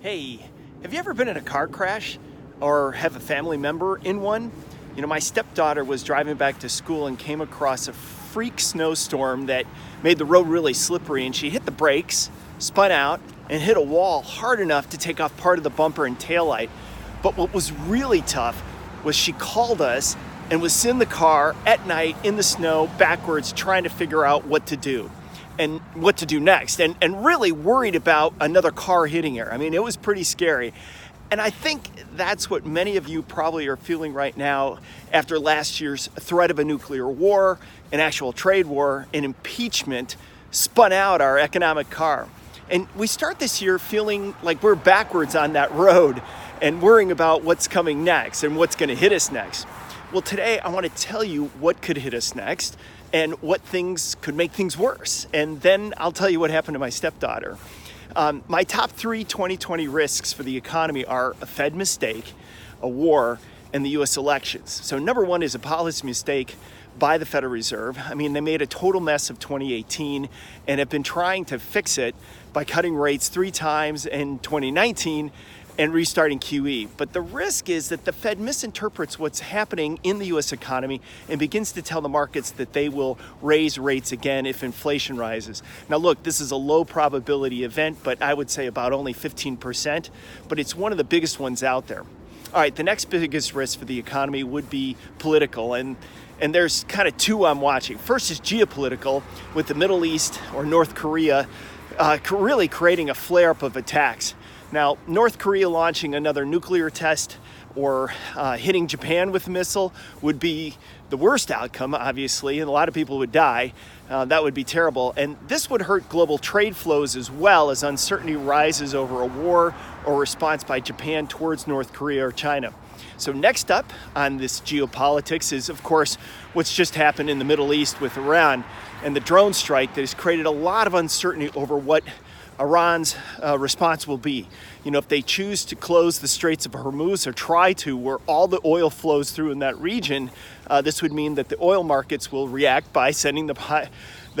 Hey, have you ever been in a car crash or have a family member in one? You know, my stepdaughter was driving back to school and came across a freak snowstorm that made the road really slippery, and she hit the brakes, spun out, and hit a wall hard enough to take off part of the bumper and taillight. But what was really tough was she called us and was in the car at night in the snow backwards trying to figure out what to do and what to do next, and really worried about another car hitting her. I mean, it was pretty scary. And I think that's what many of you probably are feeling right now after last year's threat of a nuclear war, an actual trade war, an impeachment spun out our economic car. And we start this year feeling like we're backwards on that road and worrying about what's coming next and what's going to hit us next. Well, today I want to tell you what could hit us next and what things could make things worse. And then I'll tell you what happened to my stepdaughter. My top three 2020 risks for the economy are a Fed mistake, a war, and the US elections. So number one is a policy mistake by the Federal Reserve. I mean, they made a total mess of 2018 and have been trying to fix it by cutting rates 3 times in 2019 and restarting QE. But the risk is that the Fed misinterprets what's happening in the US economy and begins to tell the markets that they will raise rates again if inflation rises. Now look, this is a low probability event, but I would say about only 15%, but it's one of the biggest ones out there. All right, the next biggest risk for the economy would be political, and there's kind of two I'm watching. First is geopolitical, with the Middle East or North Korea really creating a flare-up of attacks. Now, North Korea launching another nuclear test or hitting Japan with a missile would be the worst outcome, obviously, and a lot of people would die. That would be terrible. And this would hurt global trade flows as well as uncertainty rises over a war or response by Japan towards North Korea or China. So next up on this geopolitics is, of course, what's just happened in the Middle East with Iran and the drone strike that has created a lot of uncertainty over what Iran's response will be. You know, if they choose to close the Straits of Hormuz or try to, where all the oil flows through in that region, this would mean that the oil markets will react by sending the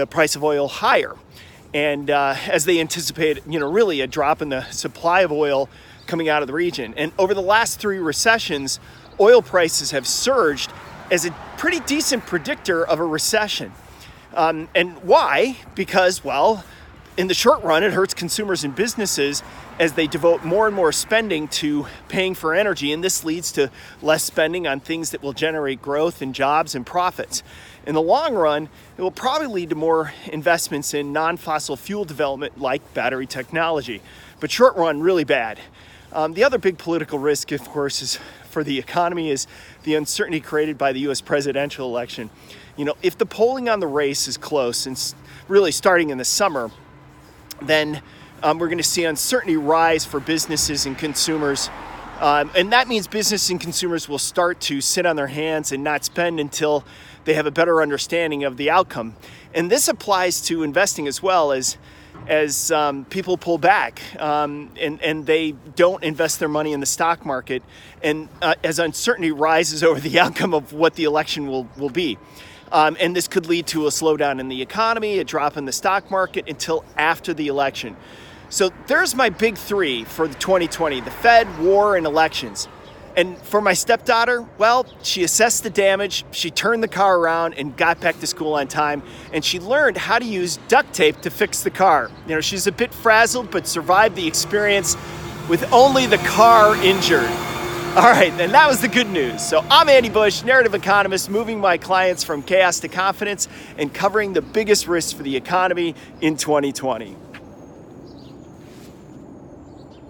price of oil higher. And as they anticipate, you know, really a drop in the supply of oil coming out of the region. And over the last 3 recessions, oil prices have surged as a pretty decent predictor of a recession. And why? Because, well, in the short run, it hurts consumers and businesses as they devote more and more spending to paying for energy, and this leads to less spending on things that will generate growth and jobs and profits. In the long run, it will probably lead to more investments in non-fossil fuel development like battery technology, but short run, really bad. The other big political risk, of course, is for the economy is the uncertainty created by the U.S. presidential election. You know, if the polling on the race is close and really starting in the summer, then we're going to see uncertainty rise for businesses and consumers. And that means business and consumers will start to sit on their hands and not spend until they have a better understanding of the outcome. And this applies to investing as well as people pull back and they don't invest their money in the stock market. And as uncertainty rises over the outcome of what the election will be. And this could lead to a slowdown in the economy, a drop in the stock market until after the election. So there's my big 3 for the 2020, the Fed, war, and elections. And for my stepdaughter, well, she assessed the damage, she turned the car around and got back to school on time, and she learned how to use duct tape to fix the car. You know, she's a bit frazzled, but survived the experience with only the car injured. All right, and that was the good news. So I'm Andy Busch, narrative economist, moving my clients from chaos to confidence and covering the biggest risks for the economy in 2020.